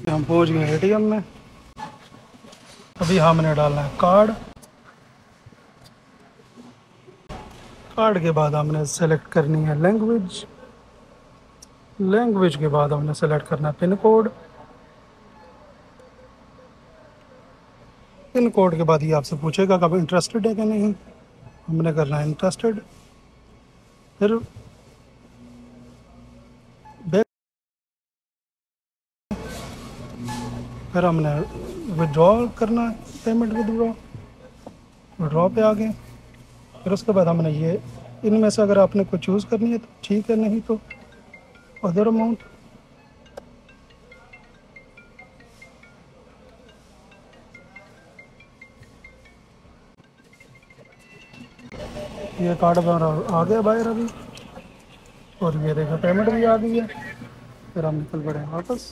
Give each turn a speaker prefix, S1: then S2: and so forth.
S1: हम पहुंच गए एटीएम में। अभी हमने डालना है कार्ड। कार्ड के बाद हमने सेलेक्ट करनी है लैंग्वेज। लैंग्वेज के बाद हमने सेलेक्ट करना है पिन कोड। पिन कोड के बाद ये आपसे पूछेगा कब इंटरेस्टेड है कि नहीं। हमने करना है इंटरेस्टेड। फिर बैक। फिर हमने विड्रॉ करना है, पेमेंट विड्रॉ। विड्रॉ पे आ गए। फिर उसके बाद हमने ये इनमें से अगर आपने कोई चूज़ करनी है तो ठीक है, नहीं तो अदर अमाउंट। ये कार्ड हमारा आ गया बाहर अभी। और ये देखो पेमेंट भी आ गई है। फिर हम निकल पड़े वापस।